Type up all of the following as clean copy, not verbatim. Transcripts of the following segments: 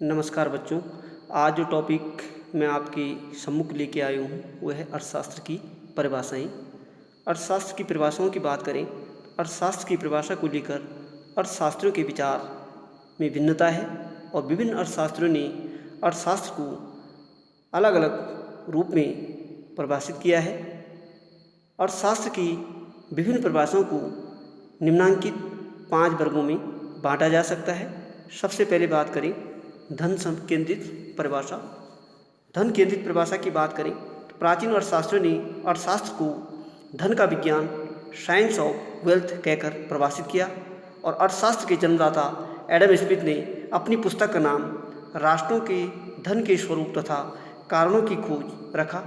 नमस्कार बच्चों। आज जो टॉपिक मैं आपके सम्मुख लेके आया हूँ वह है अर्थशास्त्र की परिभाषाएँ। अर्थशास्त्र की परिभाषाओं की बात करें, अर्थशास्त्र की परिभाषा को लेकर अर्थशास्त्रियों के विचार में भिन्नता है और विभिन्न अर्थशास्त्रियों ने अर्थशास्त्र को अलग अलग रूप में परिभाषित किया है। अर्थशास्त्र की विभिन्न परिभाषाओं को निम्नांकित 5 वर्गों में बांटा जा सकता है। सबसे पहले बात करें धन केंद्रित परिभाषा। धन केंद्रित परिभाषा की बात करें तो प्राचीन अर्थशास्त्रियों ने अर्थशास्त्र को धन का विज्ञान, साइंस ऑफ वेल्थ कहकर परिभाषित किया और अर्थशास्त्र के जन्मदाता एडम स्मिथ ने अपनी पुस्तक का नाम राष्ट्रों के धन के स्वरूप तथा कारणों की खोज रखा।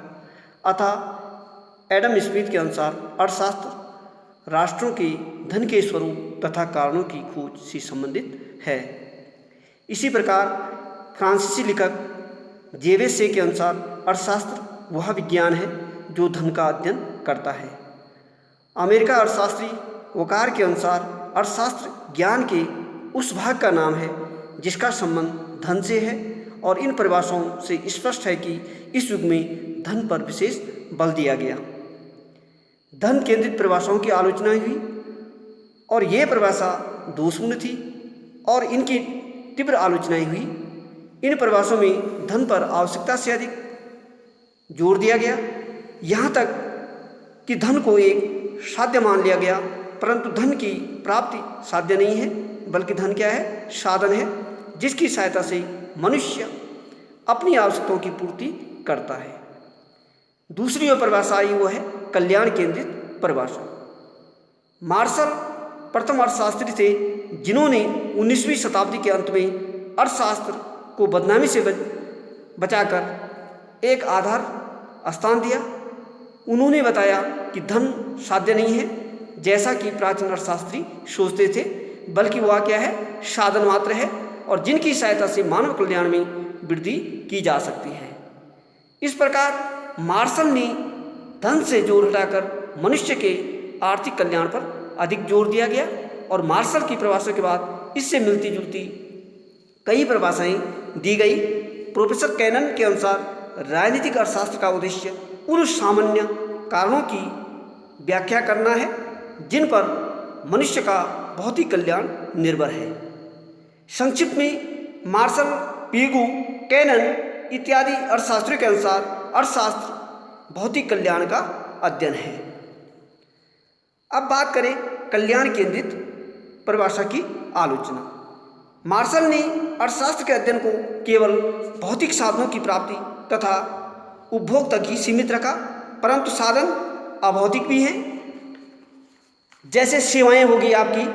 अतः एडम स्मिथ के अनुसार अर्थशास्त्र राष्ट्रों के धन के स्वरूप तथा कारणों की खोज से संबंधित है। इसी प्रकार फ्रांसीसी लेखक जेवेसे के अनुसार अर्थशास्त्र वह विज्ञान है जो धन का अध्ययन करता है। अमेरिका अर्थशास्त्री वकार के अनुसार अर्थशास्त्र ज्ञान के उस भाग का नाम है जिसका संबंध धन से है और इन परिभाषाओं से स्पष्ट है कि इस युग में धन पर विशेष बल दिया गया। धन केंद्रित परिभाषाओं की आलोचना हुई और ये परिभाषा दोषपूर्ण थी और इनकी तीव्र आलोचनाएं हुई। इन परिभाषाओं में धन पर आवश्यकता से अधिक जोर दिया गया, यहाँ तक कि धन को एक साध्य मान लिया गया, परंतु धन की प्राप्ति साध्य नहीं है, बल्कि धन क्या है? साधन है, जिसकी सहायता से मनुष्य अपनी आवश्यकताओं की पूर्ति करता है। दूसरी जो परिभाषा आई वो है कल्याण केंद्रित परिभाषा। मार्शल प्रथम अर्थशास्त्री थे जिन्होंने 19वीं शताब्दी के अंत में अर्थशास्त्र को बदनामी से बचाकर एक आधार स्थान दिया। उन्होंने बताया कि धन साध्य नहीं है जैसा कि प्राचीन अर्थशास्त्री सोचते थे, बल्कि वह क्या है? साधन मात्र है और जिनकी सहायता से मानव कल्याण में वृद्धि की जा सकती है। इस प्रकार मार्शल ने धन से जोर हटाकर मनुष्य के आर्थिक कल्याण पर अधिक जोर दिया गया और मार्शल की परिभाषा के बाद इससे मिलती जुलती कई परिभाषाएं दी गई। प्रोफेसर कैनन के अनुसार राजनीतिक अर्थशास्त्र का उद्देश्य उन सामान्य कारणों की व्याख्या करना है जिन पर मनुष्य का भौतिक कल्याण निर्भर है। संक्षिप्त में मार्शल, पीगू, कैनन इत्यादि अर्थशास्त्रियों के अनुसार अर्थशास्त्र भौतिक कल्याण का अध्ययन है। अब बात करें कल्याण केंद्रित परिभाषा की आलोचना। मार्शल ने अर्थशास्त्र के अध्ययन को केवल भौतिक साधनों की प्राप्ति तथा उपभोग तक ही सीमित रखा, परंतु साधन अभौतिक भी हैं। जैसे सेवाएं होगी आपकी,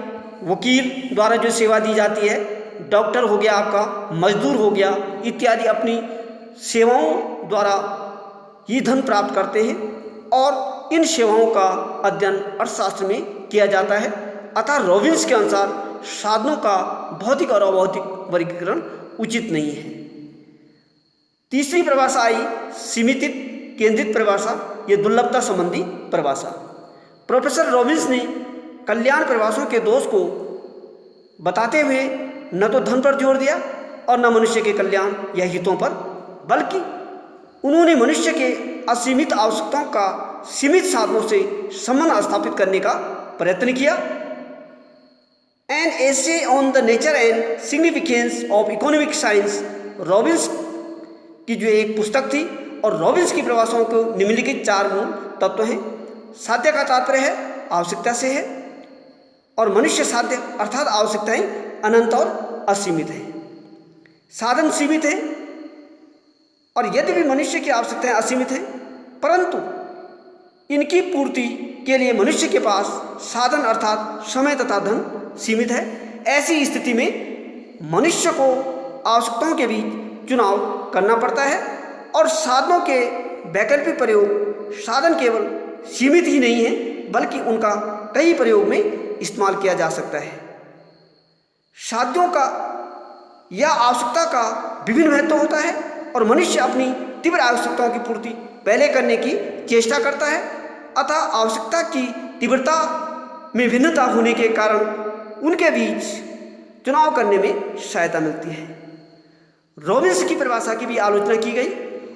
वकील द्वारा जो सेवा दी जाती है, डॉक्टर हो गया आपका, मजदूर हो गया इत्यादि, अपनी सेवाओं द्वारा ही धन प्राप्त करते हैं और इन सेवाओं का अध्ययन अर्थशास्त्र में किया जाता है। अतः रॉबिन्स के अनुसार साधनों का भौतिक और अभौतिक वर्गीकरण उचित नहीं है। तीसरी परिभाषा आई सीमित केंद्रित परिभाषा, ये दुर्लभता संबंधी परिभाषा। प्रोफेसर रॉबिन्स ने कल्याण परिभाषाओं के दोष को बताते हुए न तो धन पर जोर दिया और न मनुष्य के कल्याण या हितों पर, बल्कि उन्होंने मनुष्य के असीमित आवश्यकताओं का सीमित साधनों से संबंध स्थापित करने का प्रयत्न किया। An essay on the nature and significance of economic science, Robins की जो एक पुस्तक थी, और रॉबिन्स की परिभाषाओं को निम्नलिखित 4 मूल तत्व हैं। साध्य का तात्पर्य है आवश्यकता से है और मनुष्य साध्य अर्थात आवश्यकताएं अनंत और असीमित है। साधन सीमित है और यदि भी मनुष्य की आवश्यकताएं असीमित हैं, परंतु इनकी पूर्ति के लिए मनुष्य के पास साधन अर्थात समय तथा धन सीमित है। ऐसी स्थिति में मनुष्य को आवश्यकताओं के बीच चुनाव करना पड़ता है और साधनों के वैकल्पिक प्रयोग, साधन केवल सीमित ही नहीं है बल्कि उनका कई प्रयोग में इस्तेमाल किया जा सकता है। साध्यों का या आवश्यकता का विभिन्न महत्व होता है और मनुष्य अपनी तीव्र आवश्यकताओं की पूर्ति पहले करने की चेष्टा करता है। अतः आवश्यकता की तीव्रता में भिन्नता होने के कारण उनके बीच चुनाव करने में सहायता मिलती है। रॉबिन्स की परिभाषा की भी आलोचना की गई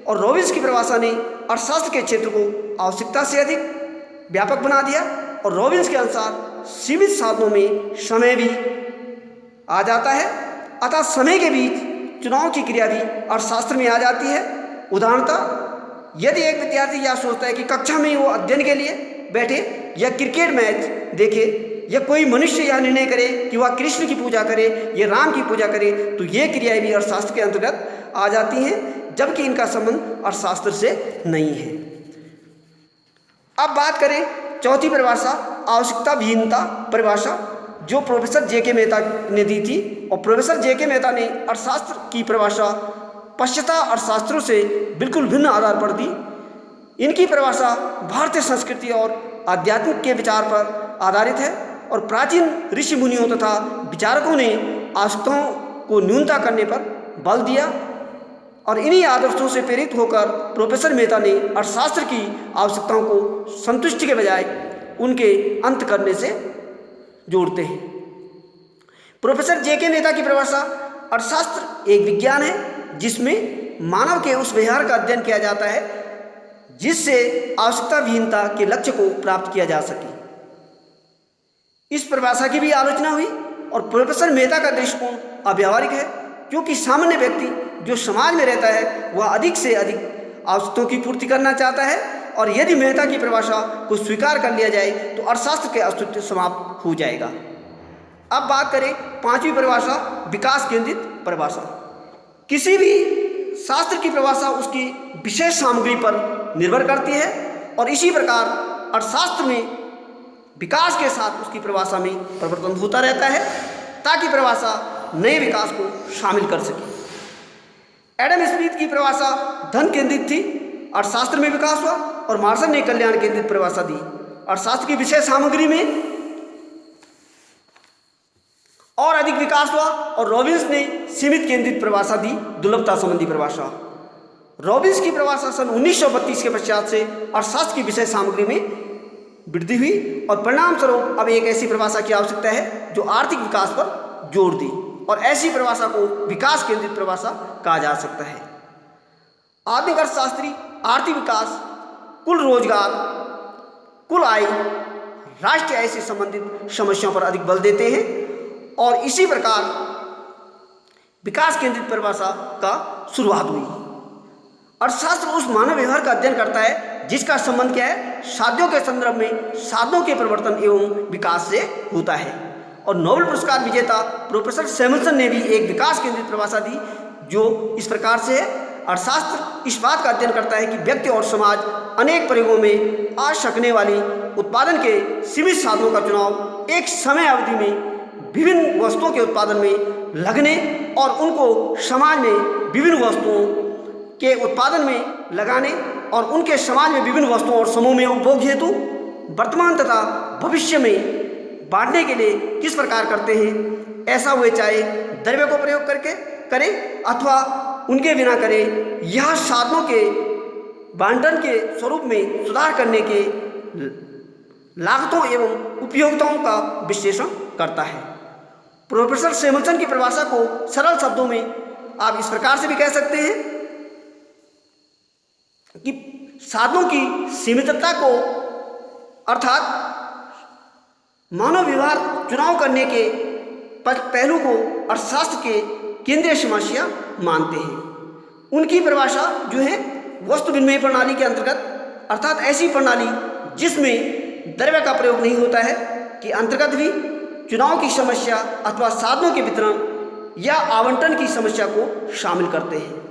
और रॉबिन्स की परिभाषा ने अर्थशास्त्र के क्षेत्र को आवश्यकता से अधिक व्यापक बना दिया और रॉबिन्स के अनुसार सीमित साधनों में समय भी आ जाता है, अतः समय के बीच चुनाव की क्रिया भी अर्थशास्त्र में आ जाती है। उदाहरणतः यदि एक विद्यार्थी यह सोचता है कि कक्षा में वो अध्ययन के लिए बैठे या क्रिकेट मैच देखे या कोई मनुष्य यह निर्णय करे कि वह कृष्ण की पूजा करे या राम की पूजा करे, तो ये क्रियाएं भी अर्थशास्त्र के अंतर्गत आ जाती हैं, जबकि इनका संबंध अर्थशास्त्र से नहीं है। अब बात करें चौथी परिभाषा, आवश्यकता विहीनता परिभाषा, जो प्रोफेसर जे.के. मेहता ने दी थी। और प्रोफेसर जे.के. मेहता ने अर्थशास्त्र की परिभाषा पश्चात अर्थशास्त्रों से बिल्कुल भिन्न आधार पर दी। इनकी परिभाषा भारतीय संस्कृति और आध्यात्मिक के विचार पर आधारित है और प्राचीन ऋषि मुनियों तथा विचारकों ने आवश्यकताओं को न्यूनता करने पर बल दिया और इन्हीं आदर्शों से प्रेरित होकर प्रोफेसर मेहता ने अर्थशास्त्र की आवश्यकताओं को संतुष्टि के बजाय उनके अंत करने से जोड़ते हैं। Professor JK. मेहता की परिभाषा, अर्थशास्त्र एक विज्ञान है जिसमें मानव के उस व्यवहार का अध्ययन किया जाता है जिससे आवश्यकता विहीनता के लक्ष्य को प्राप्त किया जा सके। इस परिभाषा की भी आलोचना हुई और प्रोफेसर मेहता का दृष्टिकोण अव्यावहारिक है, क्योंकि सामान्य व्यक्ति जो समाज में रहता है वह अधिक से अधिक आवश्यकताओं की पूर्ति करना चाहता है और यदि मेहता की परिभाषा को स्वीकार कर लिया जाए तो अर्थशास्त्र के अस्तित्व समाप्त हो जाएगा। अब बात करें पांचवी परिभाषा, विकास केंद्रित परिभाषा। किसी भी शास्त्र की परिभाषा उसकी विशेष सामग्री पर निर्भर करती है और इसी प्रकार अर्थशास्त्र में विकास के साथ उसकी परिभाषा में परिवर्तन होता रहता है ताकि परिभाषा नए विकास को शामिल कर सके। एडम स्मिथ की परिभाषा धन केंद्रित थी, अर्थशास्त्र में विकास हुआ और मार्शल ने कल्याण केंद्रित परिभाषा दी। अर्थशास्त्र की विषय सामग्री में और अधिक विकास हुआ और रॉबिन्स ने सीमित केंद्रित परिभाषा दी, दुर्लभता संबंधी परिभाषा। रॉबिन्स की परिभाषा सन 1932 के पश्चात से अर्थशास्त्र की विषय सामग्री में वृद्धि हुई और परिणाम स्वरूप अब एक ऐसी परिभाषा की आवश्यकता है जो आर्थिक विकास पर जोर दी और ऐसी परिभाषा को विकास केंद्रित परिभाषा कहा जा सकता है। आधुनिक अर्थशास्त्री आर्थिक विकास, कुल रोजगार, कुल आय, राष्ट्रीय आय से संबंधित समस्याओं पर अधिक बल देते हैं और इसी प्रकार विकास केंद्रित परिभाषा का शुरुआत हुई। अर्थशास्त्र उस मानव व्यवहार का अध्ययन करता है जिसका संबंध क्या है, साध्यों के संदर्भ में साधनों के परिवर्तन एवं विकास से होता है। और नोबेल पुरस्कार विजेता प्रोफेसर सैमुअल्सन ने भी एक विकास केंद्रित परिभाषा दी जो इस प्रकार से है। अर्थशास्त्र इस बात का अध्ययन करता है कि व्यक्ति और समाज अनेक प्रयोगों में आ सकने वाली उत्पादन के सीमित साधनों का चुनाव एक समय अवधि में विभिन्न वस्तुओं के उत्पादन में लगने और उनको समाज में विभिन्न वस्तुओं के उत्पादन में लगाने और उनके समाज में विभिन्न वस्तुओं और समूह में उपभोग हेतु वर्तमान तथा भविष्य में बांटने के लिए किस प्रकार करते हैं। ऐसा हुए चाहे द्रव्य को प्रयोग करके करें अथवा उनके बिना करें, यह साधनों के बांटन के स्वरूप में सुधार करने के लागतों एवं उपयोगिताओं का विश्लेषण करता है। प्रोफेसर सैमुअल्सन की परिभाषा को सरल शब्दों में आप इस प्रकार से भी कह सकते हैं कि साधनों की सीमितता को अर्थात मानव व्यवहार चुनाव करने के पहलू को अर्थशास्त्र के केंद्रीय समस्या मानते हैं। उनकी परिभाषा जो है वस्तु विनिमय प्रणाली के अंतर्गत अर्थात ऐसी प्रणाली जिसमें द्रव्य का प्रयोग नहीं होता है के अंतर्गत भी चुनाव की समस्या अथवा साधनों के वितरण या आवंटन की समस्या को शामिल करते हैं।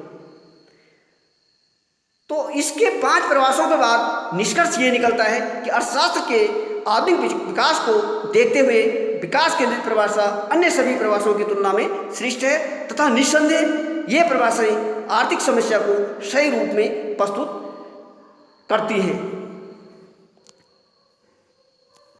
तो इसके 5 परिभाषाओं के बाद निष्कर्ष ये निकलता है कि अर्थशास्त्र के आधुनिक विकास को देखते हुए विकास केंद्रित परिभाषा अन्य सभी परिभाषाओं की तुलना में श्रेष्ठ है तथा निस्संदेह ये परिभाषाएं आर्थिक समस्या को सही रूप में प्रस्तुत करती हैं।